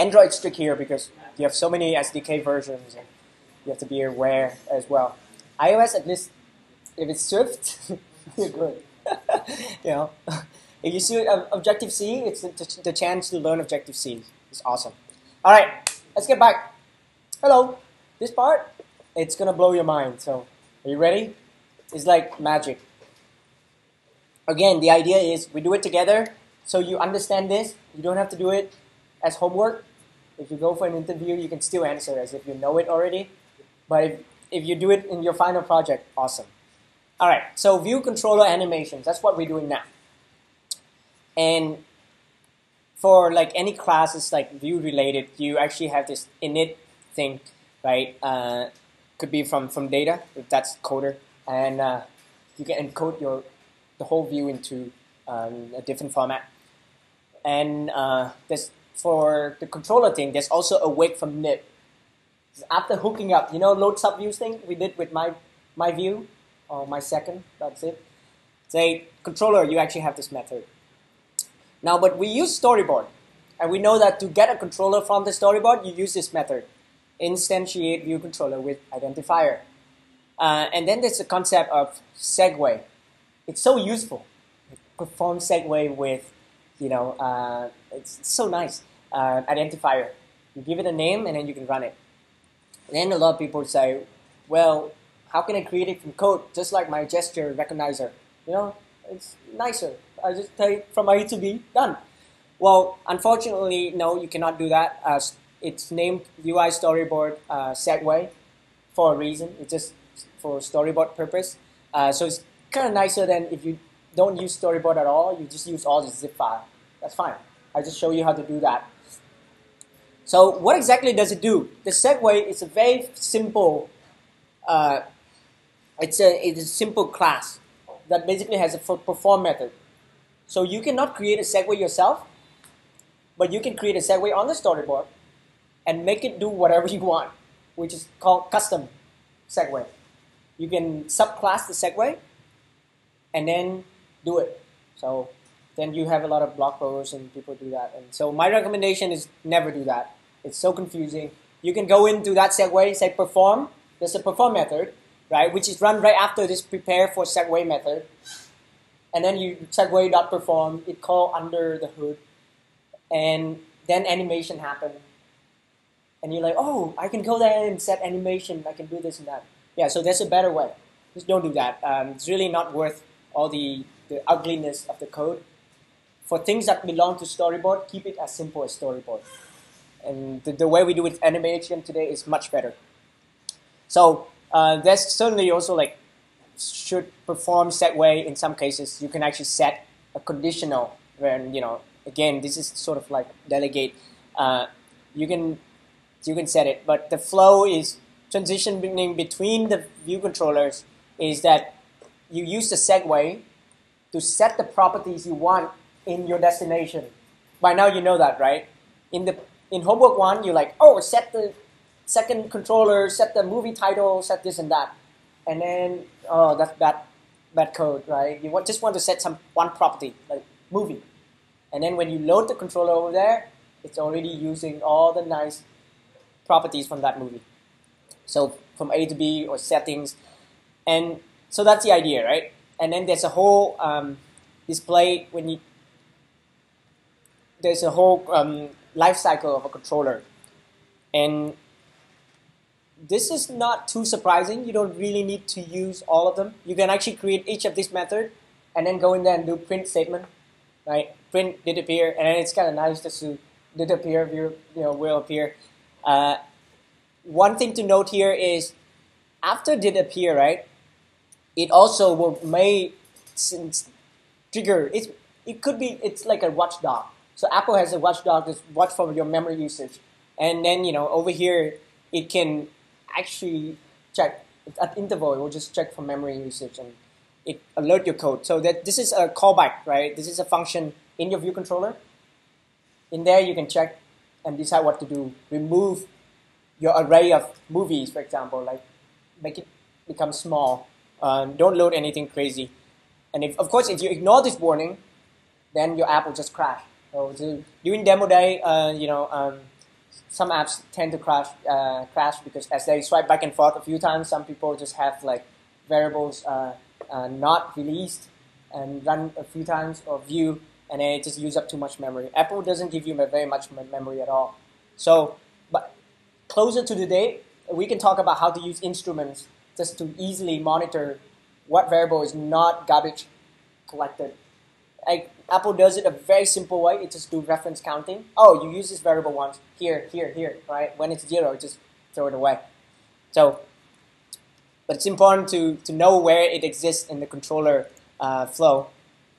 Android's trickier because you have so many SDK versions, and you have to be aware as well. iOS, at least, if it's Swift, you're good. You know, if you see Objective-C, it's the chance to learn Objective-C. It's awesome. All right, let's get back. Hello. This part, it's gonna blow your mind. So, are you ready? It's like magic. Again, the idea is we do it together, so you understand this. You don't have to do it as homework. If you go for an interview, you can still answer as if you know it already. But if you do it in your final project, awesome. All right, so view controller animations. That's what we're doing now. And for like any classes like view related, you actually have this init thing, right? Could be from data, if that's coder, and you can encode the whole view into a different format. And for the controller thing, there's also awake from nib. After hooking up, you know, load subviews thing we did with my view or my second. That's it. Say controller, you actually have this method. Now, but we use storyboard, and we know that to get a controller from the storyboard, you use this method, instantiate view controller with identifier. And then there's the concept of segue. It's so useful. Perform segue with, you know, it's so nice. Identifier. You give it a name, and then you can run it. And then a lot of people say, well, how can I create it from code, just like my gesture recognizer? You know, it's nicer. I just take from A to B, done. Well, unfortunately, no, you cannot do that. It's named UI Storyboard Segue for a reason. It's just for storyboard purpose. So it's kind of nicer than if you don't use storyboard at all. You just use all the zip file. That's fine. I just show you how to do that. So what exactly does it do? The segue is a very simple. It's a simple class that basically has a perform method. So you cannot create a segue yourself, but you can create a segue on the storyboard and make it do whatever you want, which is called custom segue. You can subclass the segue and then do it. So then you have a lot of blog posts and people do that. And so my recommendation is never do that. It's so confusing. You can go into that segue, say perform. There's a perform method, right, which is run right after this prepare for segue method. And then you segue.perform, it call under the hood. And then animation happen. And you're like, oh, I can go there and set animation. I can do this and that. Yeah, so there's a better way. Just don't do that. It's really not worth all the ugliness of the code. For things that belong to storyboard, keep it as simple as storyboard. And the way we do with animation today is much better. So there's certainly also like should perform segue in some cases. You can actually set a conditional when, you know, again, this is sort of like delegate. You can set it, but the flow is transitioning between the view controllers is that you use the segue to set the properties you want in your destination. By now you know that, right? In homework 1, you're like, oh, set the second controller, set the movie title, set this and that. And then, oh, that's bad code, right? You just want to set one property, like movie. And then when you load the controller over there, it's already using all the nice properties from that movie. So from A to B or settings. And so that's the idea, right? And then there's a whole display there's a whole life cycle of a controller. And this is not too surprising. You don't really need to use all of them. You can actually create each of these methods and then go in there and do print statement, right? Print did appear, and then it's kind of nice just to did appear, will appear. One thing to note here is after did appear, right? It also may trigger. It's like a watchdog. So Apple has a watchdog that's watch for your memory usage, and then over here it can actually check at interval. It will just check for memory usage and it alert your code. So that this is a callback, right? This is a function in your view controller. In there you can check and decide what to do. Remove your array of movies, for example, like make it become small. Don't load anything crazy. And of course, if you ignore this warning, then your app will just crash. So during demo day, some apps tend to crash because as they swipe back and forth a few times, some people just have like variables not released and run a few times or view, and then it just use up too much memory. Apple doesn't give you very much memory at all. So, but closer to the date, we can talk about how to use instruments just to easily monitor what variable is not garbage collected. Like Apple does it a very simple way. It just do reference counting. Oh, you use this variable once. Here, right? When it's 0, just throw it away. So, but it's important to know where it exists in the controller flow.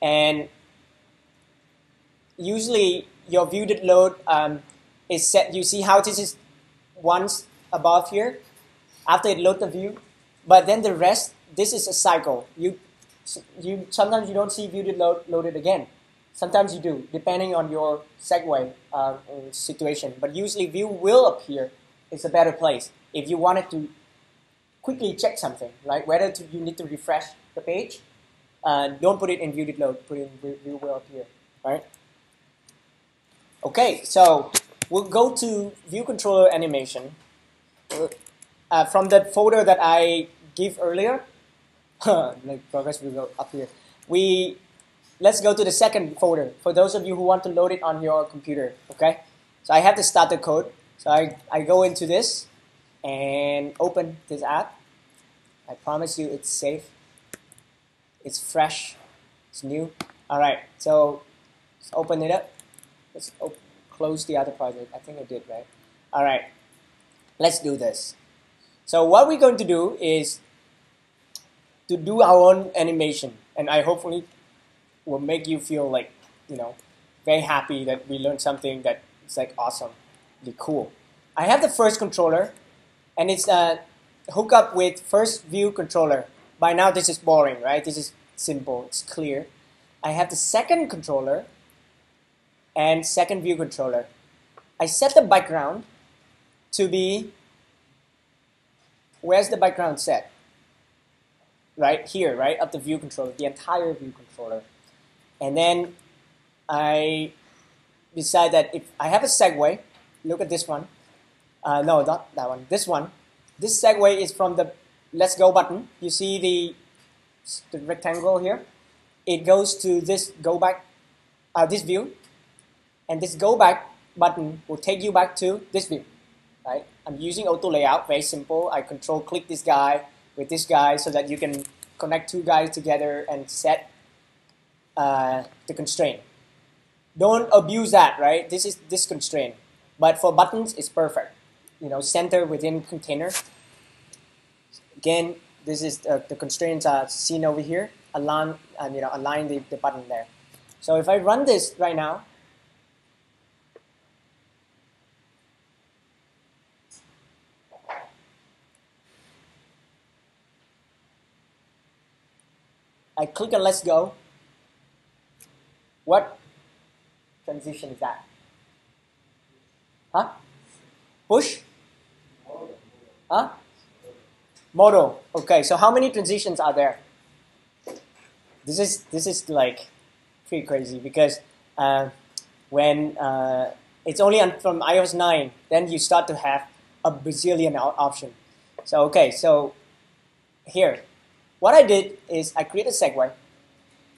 And usually your view did load is set. You see how this is once above here after it load the view, but then the rest, this is a cycle. You sometimes you don't see view did loaded again. Sometimes you do, depending on your Segue situation. But usually view will appear. It's a better place if you wanted to quickly check something, right? Whether you need to refresh the page, don't put it in view did load. Put it in view will appear, right? Okay, so we'll go to view controller animation from the folder that I gave earlier. Like progress will go up here. Let's go to the second folder for those of you who want to load it on your computer. Okay, so I have the starter code. So I go into this and open this app. I promise you it's safe. It's fresh. It's new. All right, so let's open it up. Let's close the other project. I think I did, right? All right, let's do this. So what we're going to do is to do our own animation, and I hopefully will make you feel like, very happy that we learned something that is like awesome, really cool. I have the first controller, and it's hooked up with first view controller. By now this is boring, right? This is simple, it's clear. I have the second controller and second view controller. I set the background to be, where's the background set? Right here, right, of the view controller, the entire view controller. And then I decide that if I have a segue, look at this one. No, not that one, this one. This segue is from the let's go button. You see the rectangle here? It goes to this go back, this view. And this go back button will take you back to this view, right? I'm using auto layout, very simple. I control click this guy with this guy so that you can connect two guys together and set the constraint. Don't abuse that, right? This is this constraint. But for buttons, it's perfect. Center within container. Again, this is the constraints are seen over here. Align the button there. So if I run this right now, I click on let's go. What transition is that? Huh? Push? Huh? Modal. Okay, so how many transitions are there? This is like pretty crazy because when it's only from iOS 9, then you start to have a bazillion option. So okay, so here. What I did is I created a segue,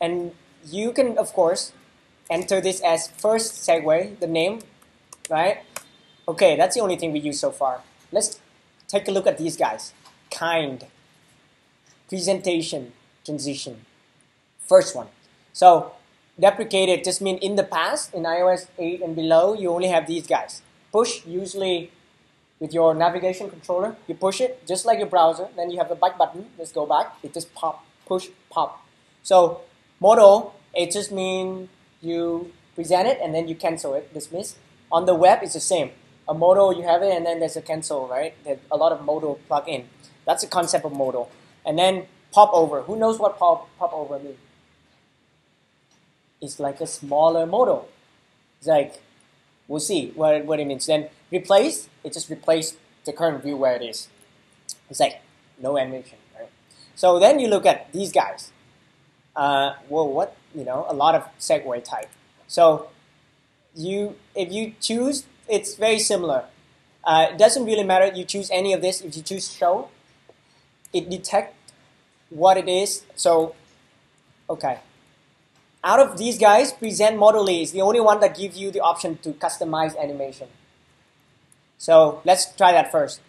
and you can, of course, enter this as first segue, the name, right? Okay, that's the only thing we use so far. Let's take a look at these guys. Kind, presentation, transition. First one. So deprecated just means in the past, in iOS 8 and below, you only have these guys. Push, usually with your navigation controller, you push it just like your browser. Then you have the back button. Let's go back. It just pop, push, pop. So modal, it just means you present it and then you cancel it, dismiss. On the web, it's the same. A modal, you have it, and then there's a cancel, right? There's a lot of modal plug in. That's the concept of modal. And then pop over. Who knows what pop over means? It's like a smaller modal. It's like, we'll see what it means. Then replace, it just replaced the current view where it is. It's like no animation, right? So then you look at these guys. A lot of segue type. So if you choose it's very similar. It doesn't really matter you choose any of this. If you choose show, it detects what it is. So, okay. Out of these guys, present modally is the only one that gives you the option to customize animation. So let's try that first.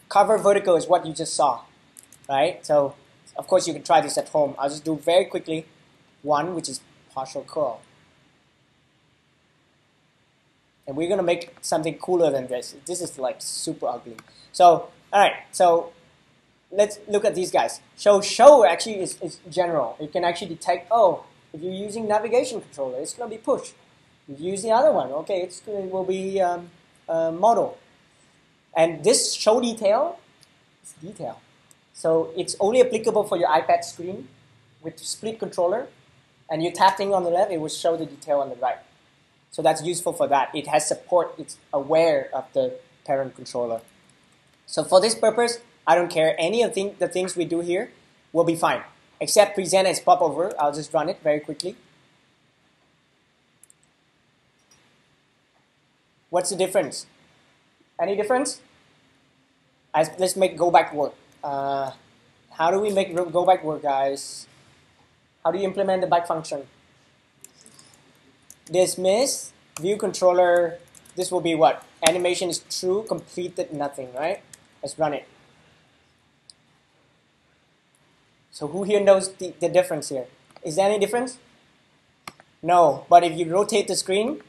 Cover vertical is what you just saw, right? So of course you can try this at home. I'll just do very quickly one, which is partial curl. And we're gonna make something cooler than this. This is like super ugly. So all right, so let's look at these guys. Show actually is general. It can actually detect, oh, if you're using navigation controller, it's gonna be push. If you use the other one, okay, it will be model. And this show detail is detail. So it's only applicable for your iPad screen with split controller. And you're tapping on the left, it will show the detail on the right. So that's useful for that. It has support, it's aware of the parent controller. So for this purpose, I don't care. Any of the things we do here will be fine. Except present as popover. I'll just run it very quickly. What's the difference? Any difference? Let's make go back work. How do we make go back work, guys? How do you implement the back function? Dismiss, view controller. This will be what? Animation is true, completed nothing, right? Let's run it. So who here knows the difference here? Is there any difference? No, but if you rotate the screen,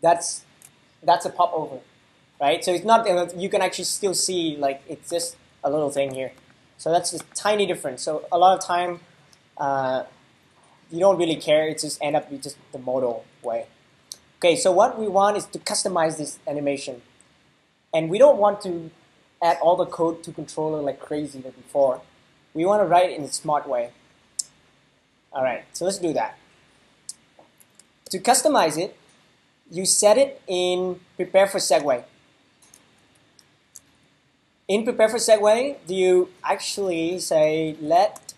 that's a popover, right? So it's not, you can actually still see, like, it's just a little thing here. So that's a tiny difference. So a lot of time, you don't really care. It just end up with just the modal way. Okay, so what we want is to customize this animation. And we don't want to add all the code to controller like crazy like before. We want to write it in a smart way. All right, so let's do that. To customize it, you set it in prepare for Segue. In prepare for Segue, do you actually say let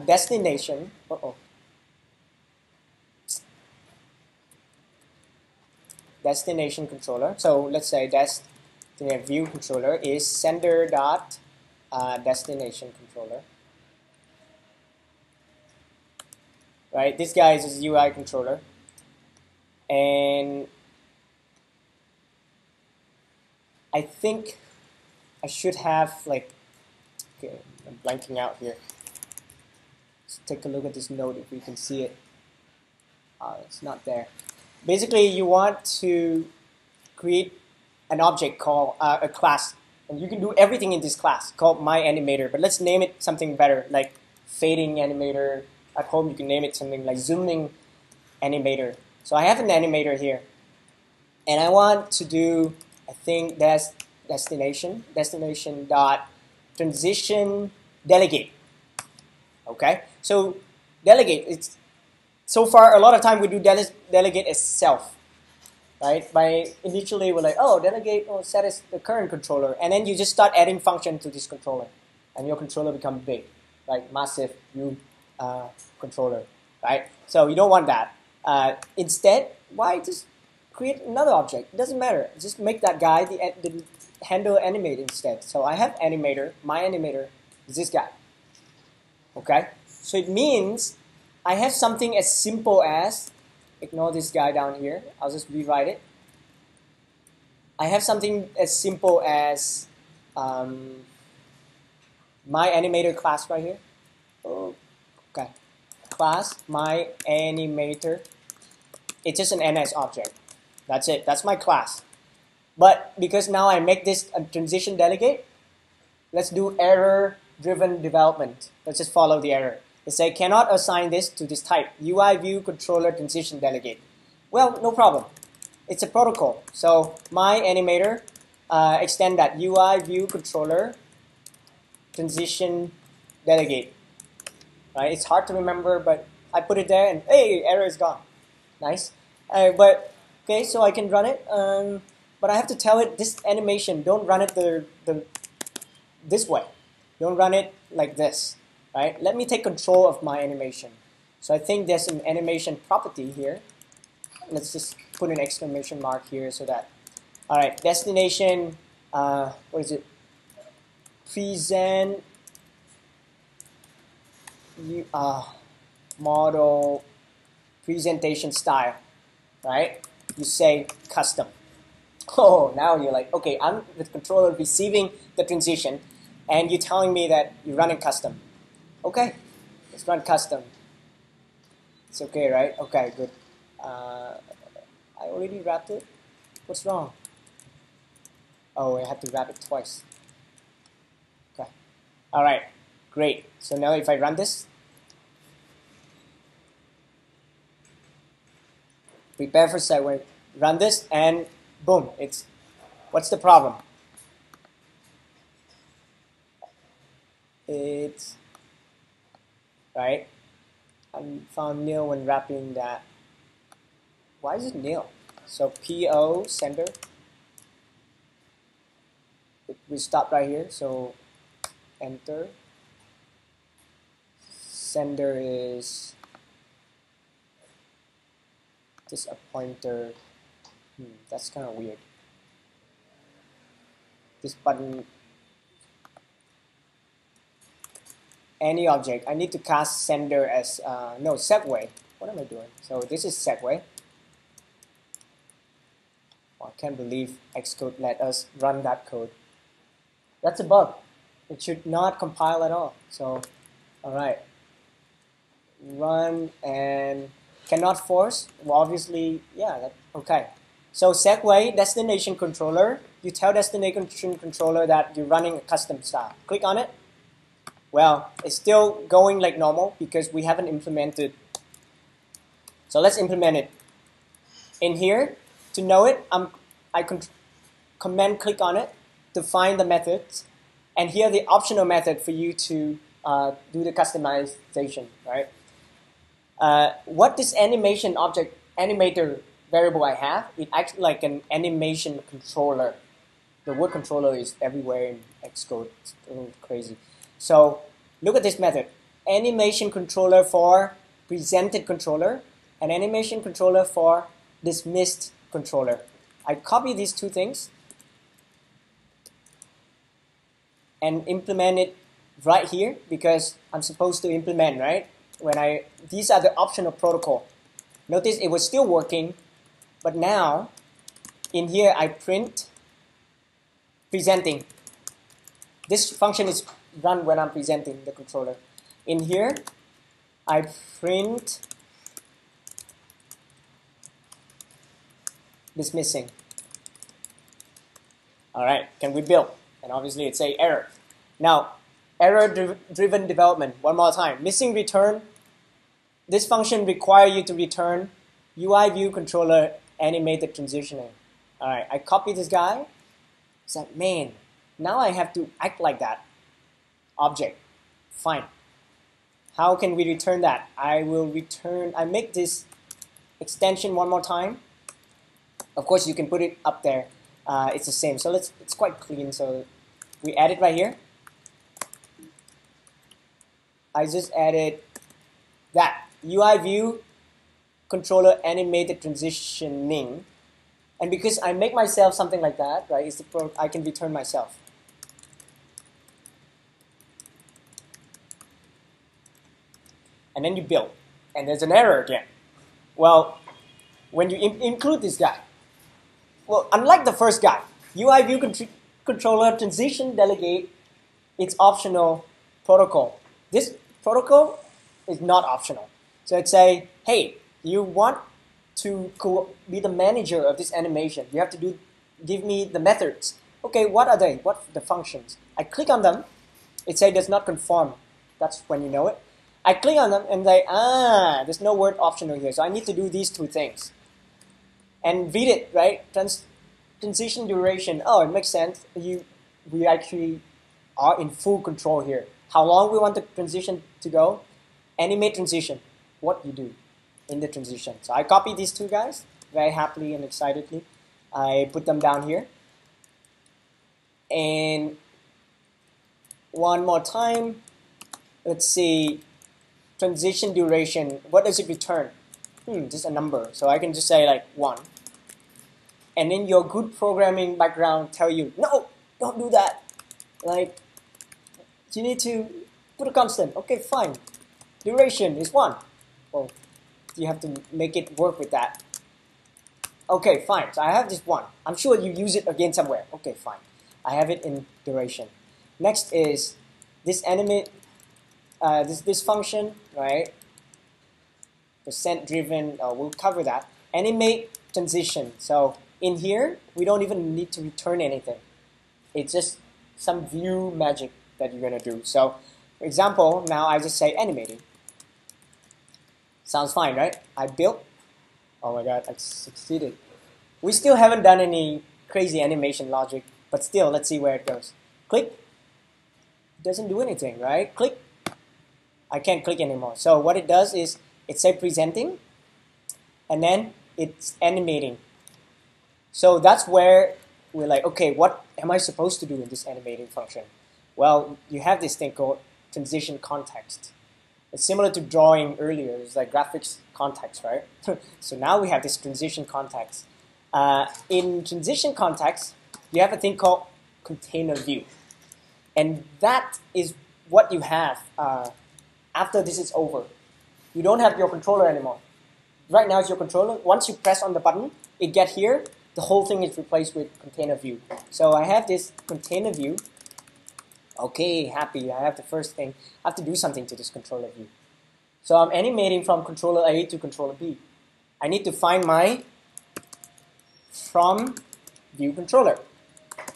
destination, destination controller. So let's say view controller is sender dot destination controller. Right, this guy is a UI controller, and I think I should have like, okay, I'm blanking out here. Let's take a look at this node if we can see it. It's not there. Basically, you want to create an object called a class, and you can do everything in this class called myAnimator. But let's name it something better, like fading animator. At home, you can name it something like zooming animator. So I have an animator here, and I want to do, I think that's destination dot transition delegate. Okay, so delegate, it's so far a lot of time we do delegate as self, right? By initially we're like, oh, delegate or set as the current controller, and then you just start adding function to this controller, and your controller become big, like massive controller, right? So you don't want that. Instead, why just create another object? It doesn't matter. Just make that guy the handle animate instead. So I have animator. My animator is this guy. Okay. So it means I have something as simple as, ignore this guy down here. I'll just rewrite it. I have something as simple as my animator class right here. Oh, okay. Class my animator. It's just an NS object. That's it. That's my class. But because now I make this a transition delegate, let's do error-driven development. Let's just follow the error. Let's say cannot assign this to this type. UI view controller transition delegate. Well, no problem. It's a protocol. So my animator extend that UI view controller transition delegate. Right? It's hard to remember, but I put it there and hey, error is gone. Nice. But okay, so I can run it. But I have to tell it this animation. Don't run it this way. Don't run it like this. Right? Let me take control of my animation. So I think there's an animation property here. Let's just put an exclamation mark here so that, all right, destination, what is it? Present model presentation style, right? You say custom. Oh, now you're like, okay, I'm the controller receiving the transition, and you're telling me that you're running custom. Okay, let's run custom. It's okay, right? Okay, good. I already wrapped it. What's wrong? Oh, I have to wrap it twice. Okay. All right, great. So now if I run this, prepare for Segue, run this, and boom, it's, what's the problem? It's, right, I found nil when wrapping that. Why is it nil? So PO, sender, we stop right here, so enter. Sender is just a pointer. That's kind of weird. This button, any object. I need to cast sender as, no, Segue. What am I doing? So this is Segue. Oh, I can't believe Xcode let us run that code. That's a bug. It should not compile at all. So, all right. Run and cannot force. Well, obviously, yeah, okay. So Segue, destination controller. You tell destination controller that you're running a custom style. Click on it. Well, it's still going like normal because we haven't implemented. So let's implement it. In here, to know it, I command click on it to find the methods, and here the optional method for you to do the customization, right? What this animation object animator variable I have, it acts like an animation controller. The word controller is everywhere in Xcode. It's a little crazy. So look at this method. Animation controller for presented controller, and animation controller for dismissed controller. I copy these two things and implement it right here because I'm supposed to implement, right? These are the optional protocol. Notice it was still working, but now in here I print presenting. This function is run when I'm presenting the controller. In here I print dismissing. All right, can we build? And obviously it's a error. Now, error-driven development, one more time. Missing return. This function requires you to return UI view controller animated transitioning. All right, I copy this guy. It's like, man, now I have to act like that object. Fine. How can we return that? I make this extension one more time. Of course, you can put it up there. It's the same. So it's quite clean. So we add it right here. I just added that UI view controller animated transitioning, and because I make myself something like that, right? I can return myself. And then you build, and there's an error again. Well, when you include this guy, well, unlike the first guy, UI view controller transition delegate, it's optional protocol. This protocol is not optional. So it's say, hey, you want to be the manager of this animation. You have to give me the methods. Okay, what are they? What are the functions? I click on them. It says does not conform. That's when you know it. I click on them and say, there's no word optional here. So I need to do these two things. And read it, right? Transition duration. Oh, it makes sense. We actually are in full control here. How long we want the transition to go? Animate transition. What you do in the transition. So I copy these two guys very happily and excitedly. I put them down here. And one more time. Let's see. transition duration, what does it return? Just a number. So I can just say like 1. And then your good programming background tell you, no, don't do that. Like, you need to put a constant. Okay, fine. Duration is 1. Well, you have to make it work with that. Okay, fine. So I have this 1. I'm sure you use it again somewhere. Okay, fine. I have it in duration. Next is this animate, this function, right? Percent driven, we'll cover that. Animate transition. So in here, we don't even need to return anything. It's just some view magic that you're going to do. So, for example, now I just say animating. Sounds fine, right? I built. Oh my god, I succeeded. We still haven't done any crazy animation logic, but still, let's see where it goes. Click. It doesn't do anything, right? Click. I can't click anymore. So what it does is, it says presenting, and then it's animating. So that's where we're like, okay, what am I supposed to do in this animating function? Well, you have this thing called transition context. It's similar to drawing earlier. It's like graphics context, right? So now we have this transition context. In transition context, you have a thing called container view. And that is what you have after this is over. You don't have your controller anymore. Right now it's your controller. Once you press on the button, it gets here. The whole thing is replaced with container view. So I have this container view. Okay, happy. I have the first thing. I have to do something to this controller view. So I'm animating from controller A to controller B. I need to find my from view controller.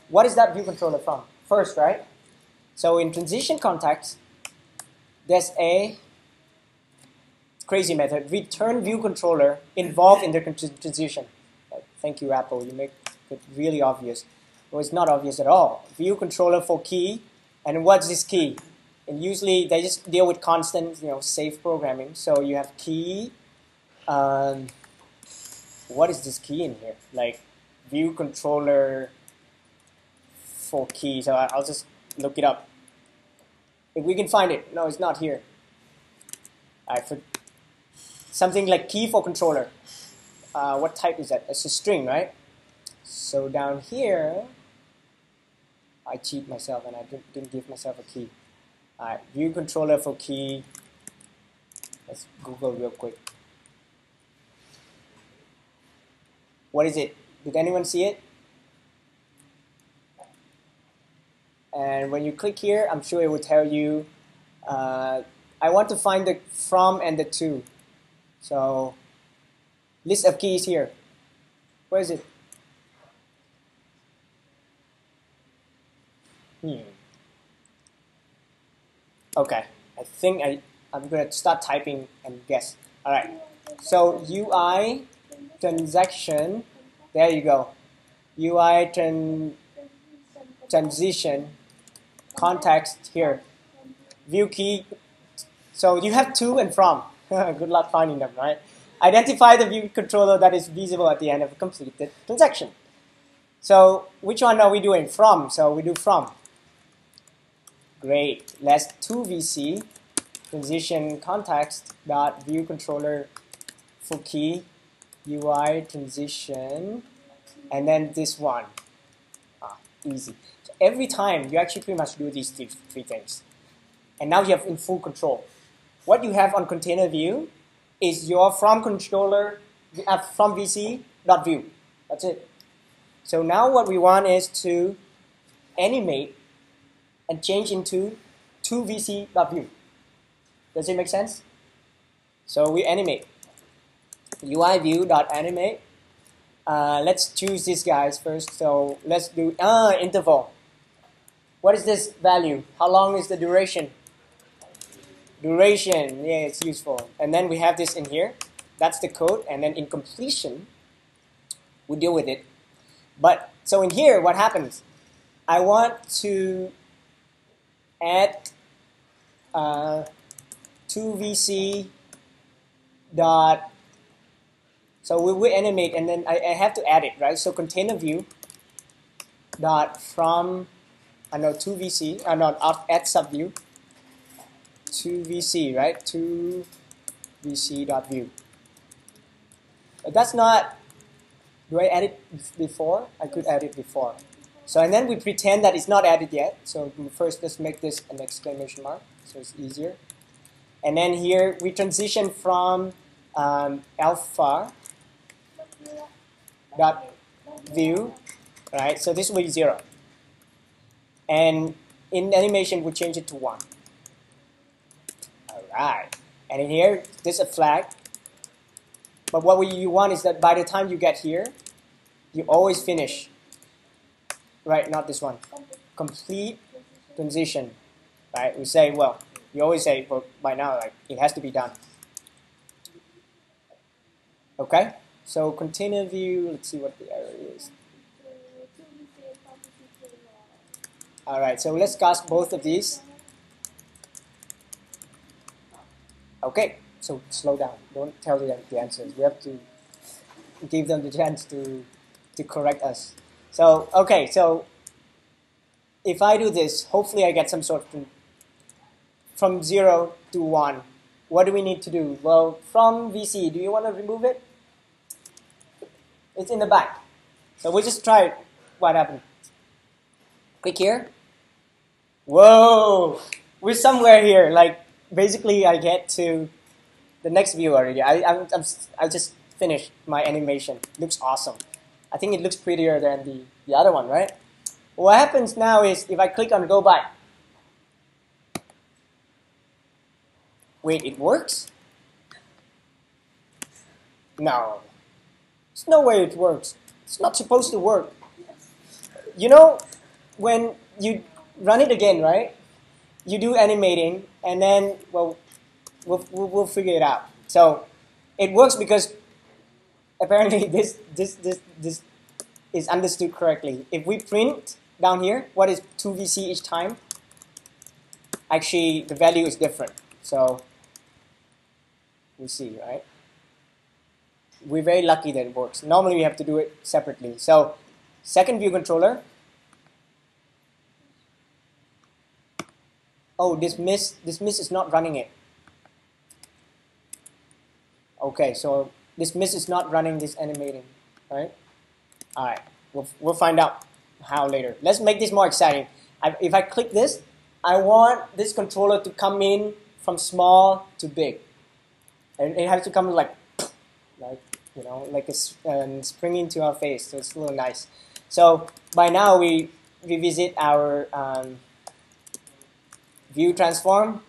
What is that view controller from? First, right? So in transition context, there's a crazy method, return view controller involved in the transition. Thank you, Apple. You make it really obvious. Well, it's not obvious at all. View controller for key. And what's this key? And usually they just deal with constant, safe programming. So you have key. What is this key in here? Like view controller for key. So I'll just look it up. If we can find it. No, it's not here. Something like key for controller. What type is that? It's a string, right? So down here, I cheat myself and I didn't give myself a key. Alright, view controller for key. Let's Google real quick. What is it? Did anyone see it? And when you click here, I'm sure it will tell you, I want to find the from and the to. So, list of keys here. Where is it? Okay, I think I'm going to start typing and guess. Alright, so UI transaction, there you go. UI transition context here. View key. So you have to and from. Good luck finding them, right? Identify the view controller that is visible at the end of a completed transaction. So which one are we doing? From. So we do from. Great. Let's 2VC transition context dot view controller for key UI transition, and then this one. Easy. So every time you actually pretty much do these three things, and now you have in full control. What you have on container view is your from controller from VC dot view. That's it. So now what we want is to animate and change into 2VC.view. Does it make sense? So we animate. UI view.animate. Let's choose these guys first. So let's do interval. What is this value? How long is the duration? Duration, yeah, it's useful. And then we have this in here. That's the code. And then in completion, we deal with it. But so in here, what happens? I want to add 2VC dot. So we will animate, and then I have to add it, right? So container view dot from 2VC not add subview to VC, right? To VC.view. But that's not, do I add it before? I could add it before. So, and then we pretend that it's not added yet. So first let's make this an exclamation mark, so it's easier. And then here we transition from alpha dot view, right? So this will be 0. And in animation, we change it to 1. All right. And in here, there's a flag. But what you want is that by the time you get here, you always finish. Right, not this one. Complete transition. Right? We say, well, you always say, well, by now, like, it has to be done. Okay? So container view, let's see what the error is. All right, so let's cast both of these. Okay, so slow down. Don't tell them the answers. We have to give them the chance to correct us. So, okay, so if I do this, hopefully I get some sort of from 0 to 1. What do we need to do? Well, from VC, do you want to remove it? It's in the back. So we'll just try what happened. Click here. Whoa! We're somewhere here. Like, basically, I get to the next view already. I just finished my animation. Looks awesome. I think it looks prettier than the other one, right? What happens now is if I click on go by. Wait, it works? No. There's no way it works. It's not supposed to work. You know, when you run it again, right? You do animating, and then, well, we'll figure it out. So it works because apparently this is understood correctly. If we print down here, what is 2VC each time? Actually, the value is different. So we see, right? We're very lucky that it works. Normally we have to do it separately. So second view controller. Oh, dismiss is not running it. Okay, so dismiss is not running this animating, right? All right, we'll find out how later. Let's make this more exciting. If I click this, I want this controller to come in from small to big, and it has to come like you know, like a spring into our face. So it's a little nice. So by now we visit our view transform.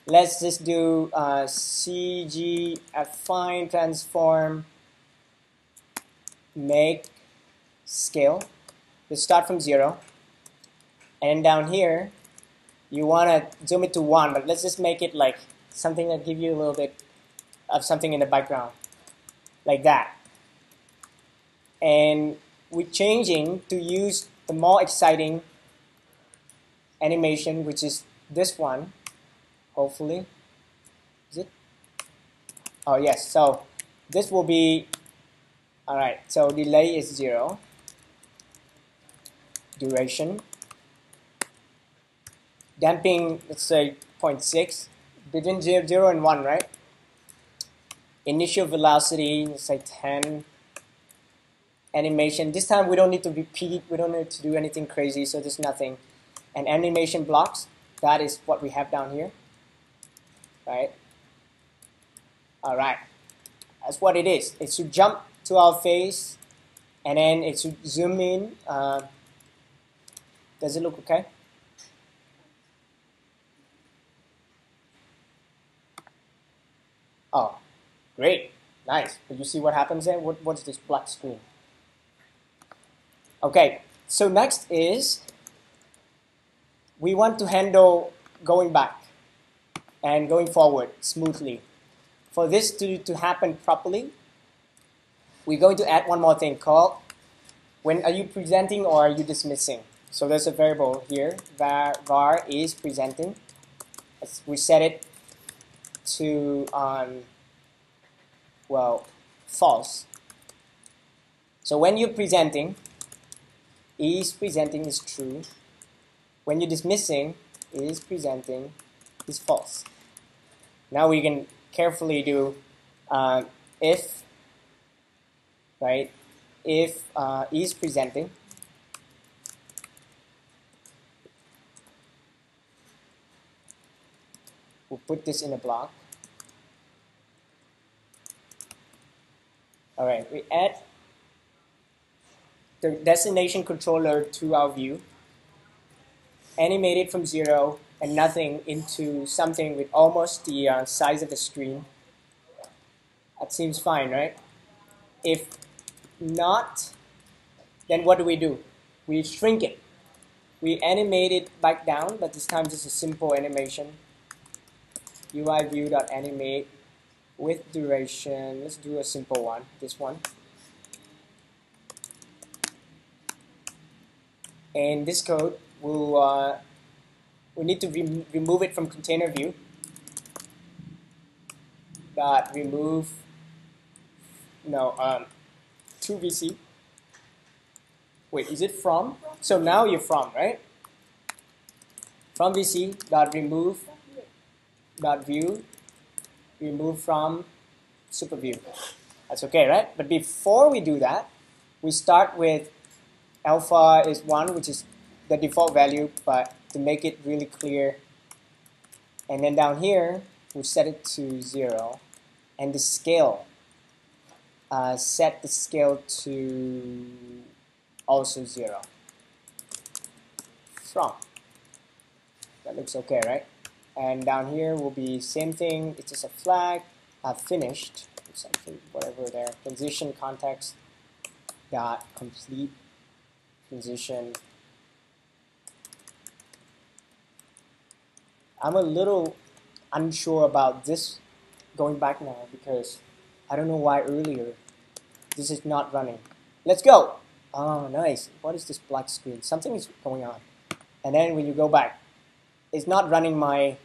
Let's just do CG affine transform make scale. Let's start from 0. And down here, you want to zoom it to 1, but let's just make it like something that give you a little bit of something in the background, like that. And we're changing to use the more exciting animation, which is this one, hopefully. Is it? Oh yes, so this will be, alright, so delay is 0. Duration. Damping, let's say 0.6. Between 0 and 1, right? Initial velocity, let's say 10. Animation, this time we don't need to repeat, we don't need to do anything crazy, so there's nothing. And animation blocks, that is what we have down here, right? Alright, that's what it is. It should jump to our face, and then it should zoom in. Does it look okay? Oh, great, nice. But you see what happens there? What's this black screen? Okay, so next is we want to handle going back and going forward smoothly. For this to happen properly, we're going to add one more thing called, when are you presenting or are you dismissing? So there's a variable here, var is presenting. We set it to, well, false. So when you're presenting, is presenting is true. When you're dismissing, is presenting is false. Now we can carefully do if, right? If E is presenting, we'll put this in a block. All right, we add the destination controller to our view, animate it from 0 and nothing into something with almost the size of the screen. That seems fine, right? If not, then what do? We shrink it. We animate it back down, but this time just a simple animation. UI view.animate with duration. Let's do a simple one, this one. And this code will we need to remove it from container view. Dot remove to VC. Wait, is it from? So now you're from, right? From VC dot remove dot view remove from super view. That's okay, right? But before we do that, we start with alpha is 1, which is the default value, but to make it really clear. And then down here, we set it to 0. And the scale, set the scale to also 0. From. That looks okay, right? And down here will be same thing. It's just a flag. Finished. Something, whatever there. Transition context dot complete transition. I'm a little unsure about this going back now because I don't know why earlier this is not running. Let's go. Oh, nice. What is this black screen? Something is going on. And then when you go back, it's not running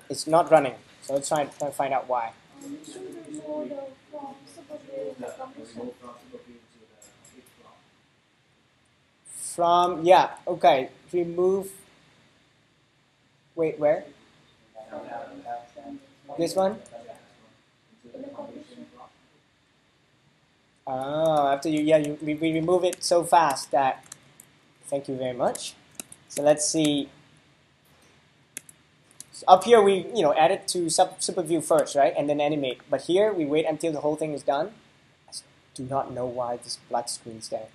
it's not running. So let's try to find out why. From, yeah, okay. Remove. Wait, where? This one? Oh, after we remove it so fast that, thank you very much. So let's see. So up here we add it to super view first, right? And then animate. But here we wait until the whole thing is done. I do not know why this black screen is there.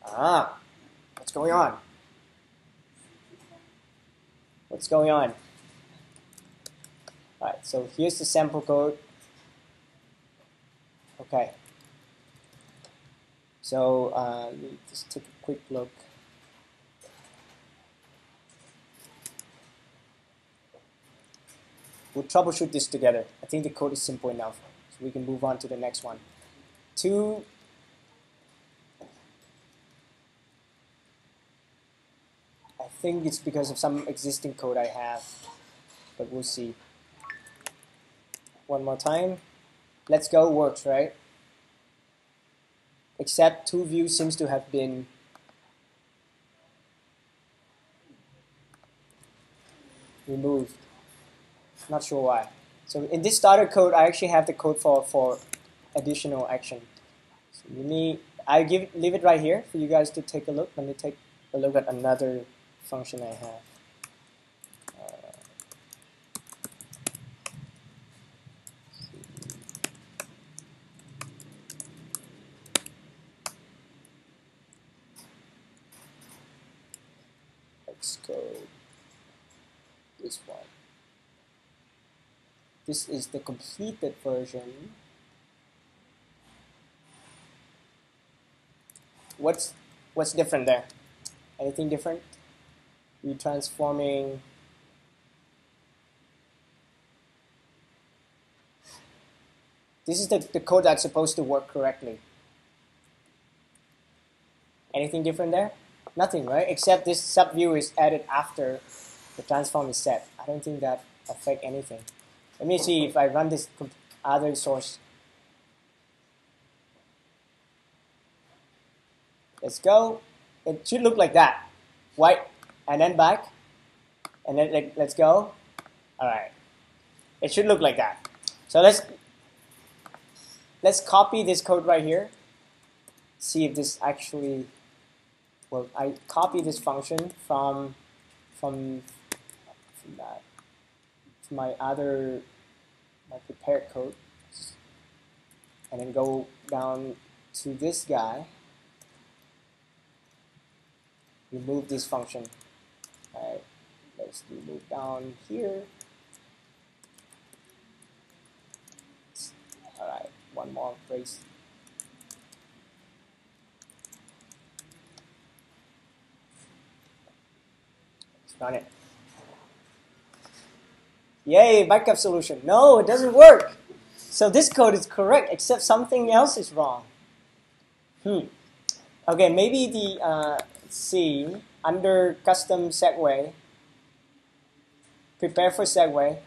Ah, what's going on? What's going on? Alright, so here's the sample code. Okay. So let me just take a quick look. We'll troubleshoot this together. I think the code is simple enough, so we can move on to the next one. I think it's because of some existing code I have, but we'll see. One more time. Let's go works, right? Except toView seems to have been removed. Not sure why. So in this starter code, I actually have the code for additional action. So leave it right here for you guys to take a look. Let me take a look at another function I have. Let's go this one. This is the completed version. What's different there? Anything different? Retransforming. This is the code that's supposed to work correctly. Anything different there? Nothing, right? Except this subview is added after the transform is set. I don't think that affects anything. Let me see if I run this other source. Let's go. It should look like that. White, and then black, and then let's go. All right. It should look like that. So let's copy this code right here. See if this actually, well, I copy this function from that, from my prepared code, and then go down to this guy. Remove this function. All right, let's remove down here. All right, one more brace. Let's run it. Yay, backup solution. No, it doesn't work. So this code is correct, except something else is wrong. Okay, maybe the, let's see, under custom Segue, prepare for Segue,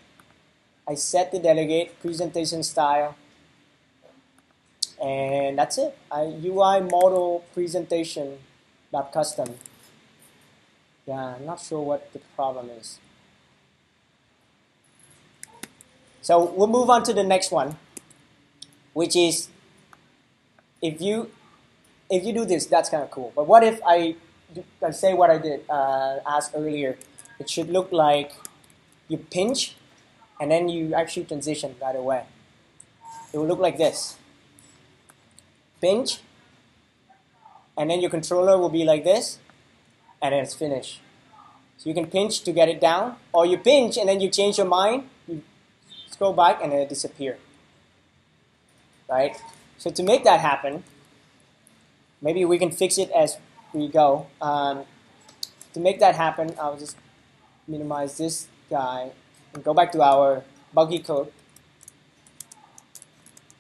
I set the delegate presentation style, and that's it. UI model presentation dot custom. Yeah, I'm not sure what the problem is. So we'll move on to the next one, which is if you do this, that's kind of cool. But what if I say what I did asked earlier? It should look like you pinch, and then you actually transition right away. It will look like this. Pinch, and then your controller will be like this, and then it's finished. So you can pinch to get it down, or you pinch and then you change your mind, you scroll back and then it disappears. Right? So to make that happen, maybe we can fix it as we go. To make that happen, I'll just minimize this guy and go back to our buggy code.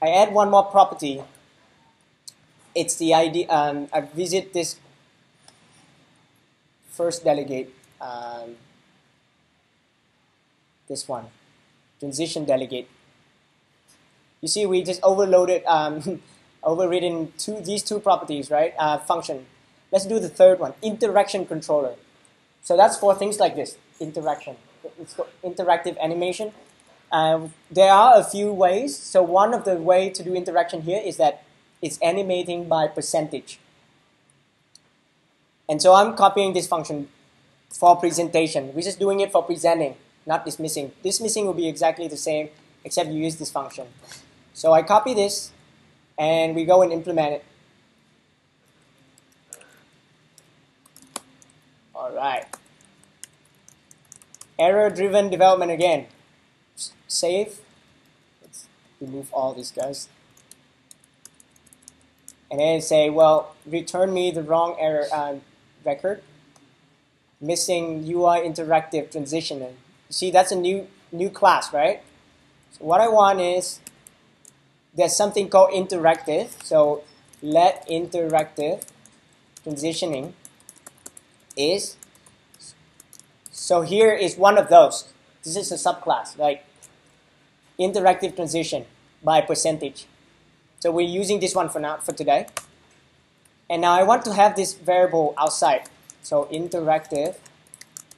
I add one more property. It's the ID. I visit this first delegate. This one, transition delegate. You see, we just overloaded, overridden these two properties, right? Function. Let's do the third one, interaction controller. So that's for things like this, interaction. It's called interactive animation. There are a few ways. So one of the way to do interaction here is that it's animating by percentage. And so I'm copying this function for presentation. We're just doing it for presenting, not dismissing. Dismissing will be exactly the same, except you use this function. So I copy this, and we go and implement it. All right. Error-driven development again. Save. Let's remove all these guys. And then say, well, return me the wrong error record. Missing UI interactive transitioning. You see, that's a new class, right? So what I want is there's something called interactive. So let interactive transitioning is. So here is one of those. This is a subclass, like interactive transition by percentage. So we're using this one for today. And now I want to have this variable outside. So interactive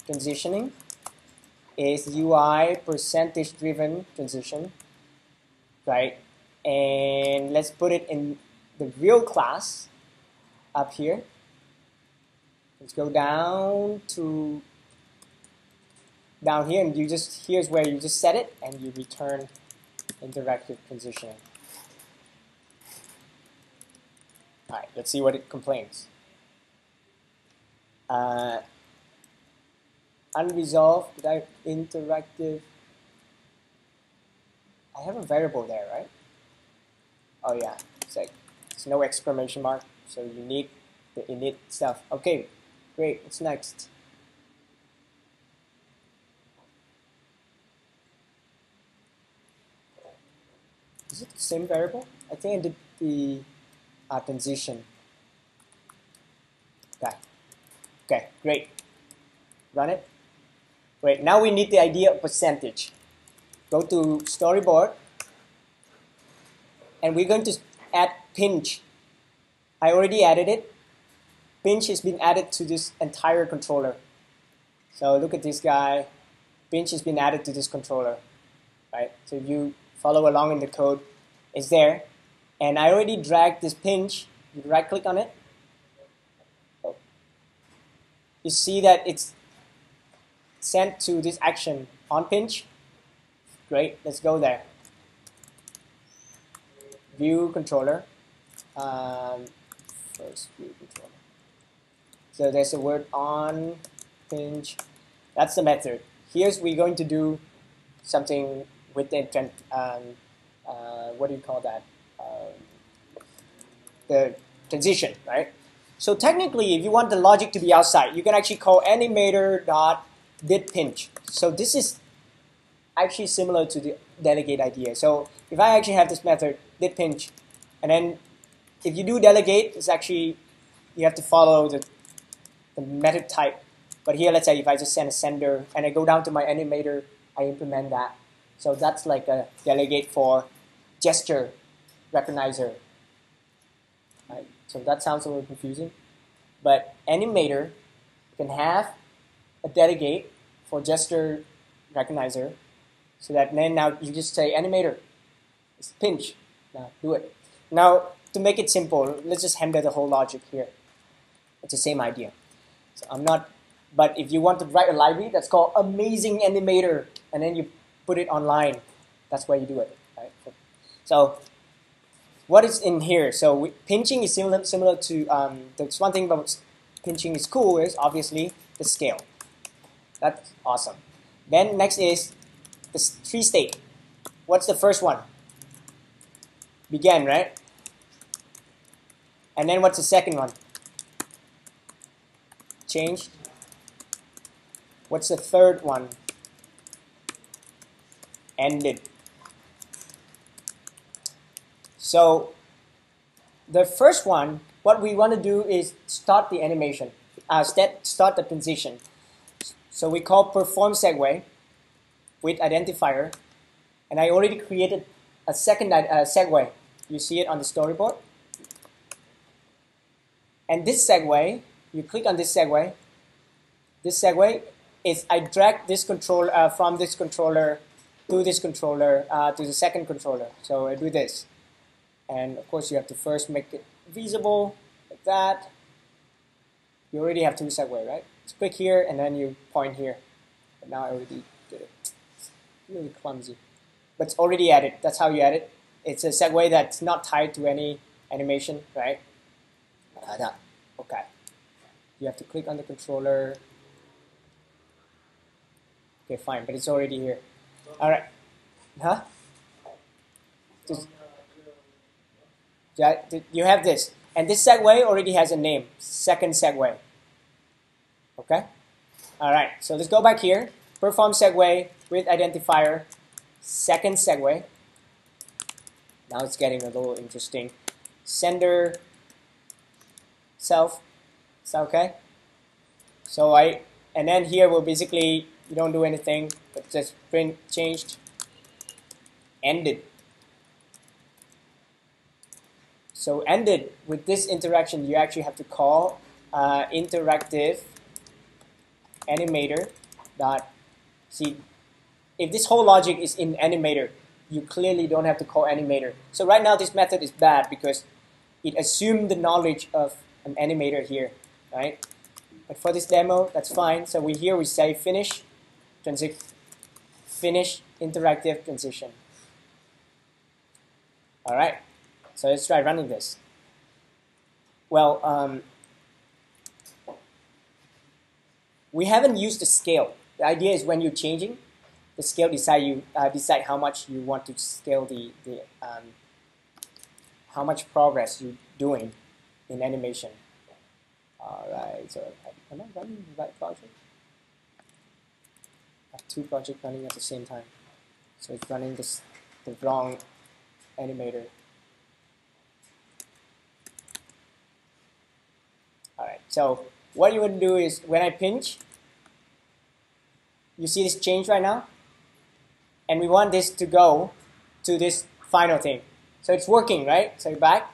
transitioning is UI percentage driven transition, right? And let's put it in the real class up here. Let's go down here, and here's where you just set it, and you return interactive transitioning. All right, let's see what it complains. Unresolved, interactive. I have a variable there, right? Oh yeah, it's no exclamation mark, so you need the init stuff. Okay, great, what's next? Is it the same variable? I think I did the transition. Okay, great. Run it. Great, now we need the idea of percentage. Go to storyboard, and we're going to add pinch. I already added it. pinch is being added to this entire controller. So look at this guy. Pinch has been added to this controller, right? So if you follow along in the code, it's there. And I already dragged this pinch. You right click on it. You see that it's sent to this action on pinch. Great, let's go there. View controller. First view controller. So there's a word on pinch. That's the method. Here's we're going to do something with the what do you call that? The transition, right? So technically, if you want the logic to be outside, you can actually call animator.didPinch. So this is actually similar to the delegate idea. So if I actually have this method didPinch, and then if you do delegate, it's actually you have to follow the method type. But here, let's say if I just send a sender and I go down to my animator, I implement that. So that's like a delegate for gesture recognizer. Right? So that sounds a little confusing. But animator can have a delegate for gesture recognizer. So that then now you just say animator, it's pinch. Now do it. Now to make it simple, let's just handle the whole logic here. It's the same idea. So I'm not. But if you want to write a library that's called Amazing Animator, and then you put it online, that's where you do it. Right? So what is in here? So pinching is similar to, there's one thing about pinching is cool is obviously the scale. That's awesome. Then next is the tree state. What's the first one? Began, right? And then what's the second one? Changed. What's the third one? Ended. So the first one, what we want to do is start the animation, start the transition. So we call perform segue with identifier, and I already created a second segue. You see it on the storyboard. And this segue, you click on this segue. This segue is I drag this controller from this controller to this controller to the second controller. So I do this. And of course you have to first make it visible like that. You already have two segue, right? Just click here and then you point here. But now I already did it. It's really clumsy. But it's already added. That's how you add it. It's a segue that's not tied to any animation, right? Okay. You have to click on the controller. Okay, fine, but it's already here. All right. Huh? You have this. And this segue already has a name. Second segue. Okay? All right, so let's go back here. Perform segue with identifier. Second segue. Now it's getting a little interesting. Sender self. Is that okay? So and then here we'll basically, you don't do anything, but just print changed, ended. So ended with this interaction, you actually have to call interactive animator dot. See, if this whole logic is in animator, you clearly don't have to call animator. So right now this method is bad because it assumed the knowledge of an animator here, right? But for this demo, that's fine. So we say finish finish interactive transition. All right. So let's try running this. Well, we haven't used the scale. The idea is when you're changing, the scale decide how much you want to scale how much progress you're doing in animation. All right. So am I running the right project? I have two projects running at the same time. So it's running the wrong animator. Alright, so what you want to do is when I pinch, you see this change right now? And we want this to go to this final thing. So it's working, right? So you're back.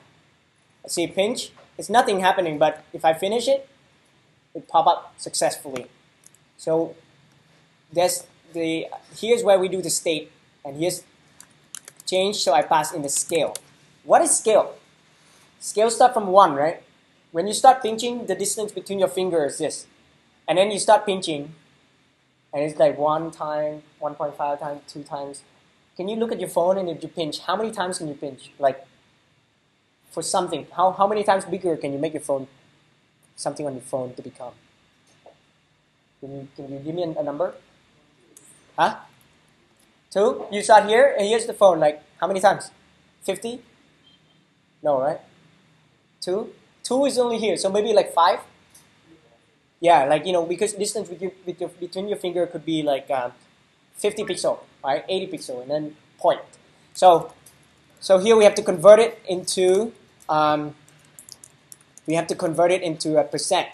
I see pinch, It's nothing happening, but if I finish it, it pop up successfully. So here's where we do the state, and here's change, so I pass in the scale. What is scale? Scale start from 1, right? When you start pinching, the distance between your fingers is this. And then you start pinching, and it's like 1 time, 1.5 times, 2 times. Can you look at your phone, and if you pinch, how many times can you pinch? Like, for something, how many times bigger can you make your phone, something on your phone to become? Can you give me a number? Huh? 2? You start here, and here's the phone, like, how many times? 50? No, right? 2? 2 is only here, so maybe like 5? Yeah, like, because distance between your finger could be like 50 pixel, right? 80 pixel, and then point. So here we have to convert it into a percent.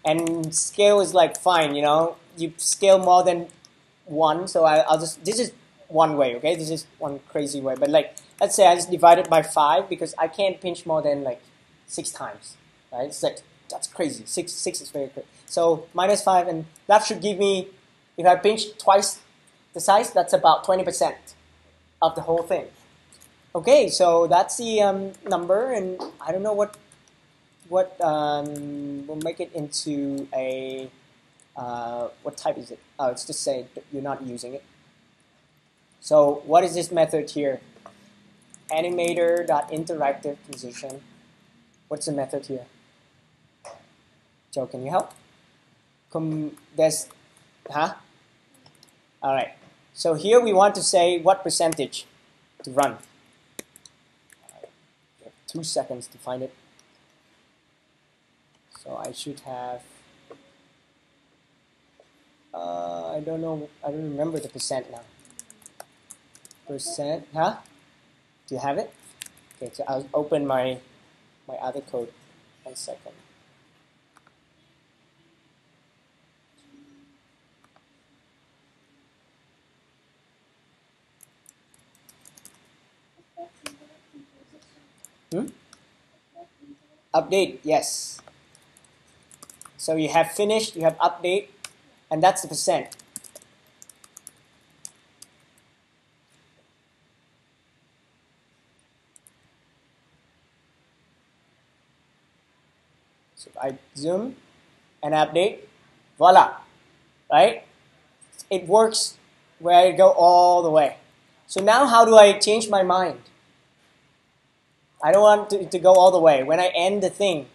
And scale is like fine, you scale more than 1, so I'll just, this is one way, okay? This is one crazy way, but like, let's say I just divide it by 5 because I can't pinch more than like 6 times, right? It's like, that's crazy. 6 is very crazy. So -5, and that should give me, if I pinch twice the size, that's about 20% of the whole thing. Okay, so that's the number, and I don't know what we'll make it into a, what type is it? Oh, it's just saying you're not using it. So what is this method here? Animator.interactive position. What's the method here? Joe, can you help? All right. So here we want to say what percentage to run. 2 seconds to find it. So I should have, I don't know, I don't remember the percent now. Percent, huh? Do you have it? Okay, so I'll open my other code. 1 second. Update, yes. So you have finished, you have update, and that's the percent. So if I zoom and update, voila, right? It works where I go all the way. So now how do I change my mind? I don't want to go all the way. When I end the thing,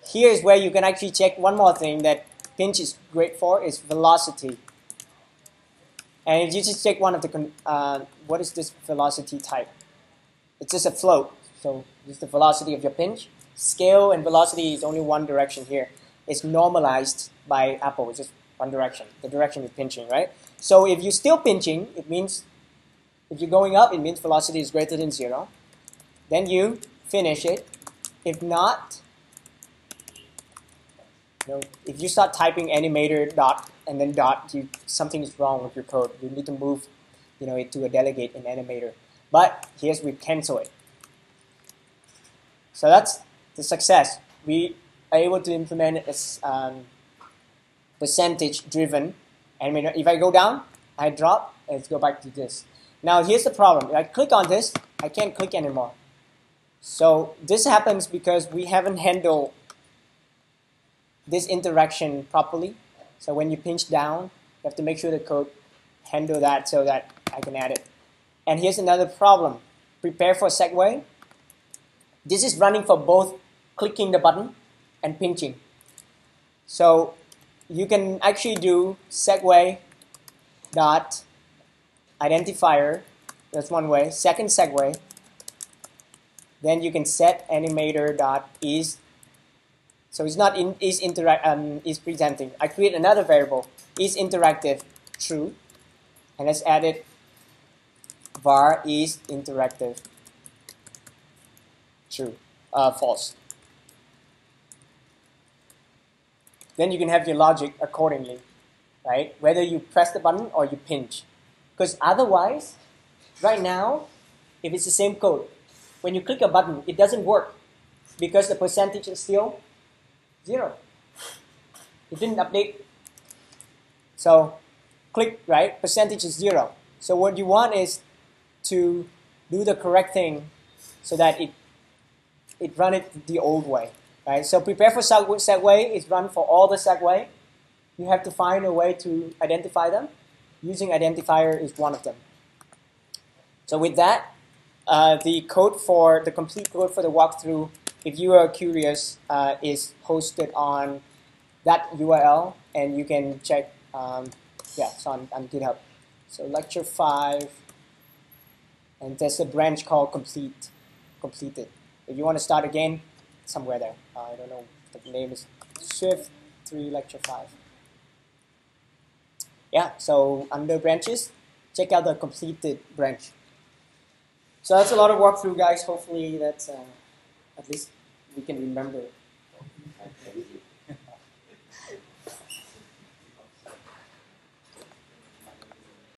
here's where you can actually check one more thing that pinch is great for, is velocity. And if you just check one of the, what is this velocity type? It's just a float. So this is the velocity of your pinch. Scale and velocity is only one direction here. It's normalized by Apple. It's just one direction, the direction you're pinching, right? So if you're still pinching, it means, if you're going up, it means velocity is greater than 0. Then you finish it. If not, if you start typing animator dot and then dot, something is wrong with your code. You need to move, it to a delegate in animator. But here's we cancel it. So that's the success. We are able to implement it as percentage driven. And if I go down, I drop, and let's go back to this. Now here's the problem. If I click on this, I can't click anymore. So this happens because we haven't handled this interaction properly. So when you pinch down, you have to make sure the code handle that so that I can add it. And here's another problem. Prepare for Segue. This is running for both clicking the button and pinching. So you can actually do Segue dot identifier. That's one way. Second Segue. Then you can set animator dot is. So it's not is presenting. I create another variable, is interactive true, and let's add it var is interactive true, false. Then you can have your logic accordingly, right? Whether you press the button or you pinch, because otherwise, right now, if it's the same code, when you click a button, it doesn't work. because the percentage is still 0. It didn't update. So click, right? Percentage is 0. So what you want is to do the correct thing so that it run it the old way, right? So prepare for Segue is run for all the Segue. You have to find a way to identify them. Using identifier is one of them. So with that, the complete code for the walkthrough, if you are curious, is posted on that URL, and you can check. It's on GitHub. So lecture 5, and there's a branch called completed. If you want to start again, somewhere there. I don't know. The name is Swift 3 lecture 5. Yeah. So under branches, check out the completed branch. So that's a lot of walkthrough, guys. Hopefully that's at least we can remember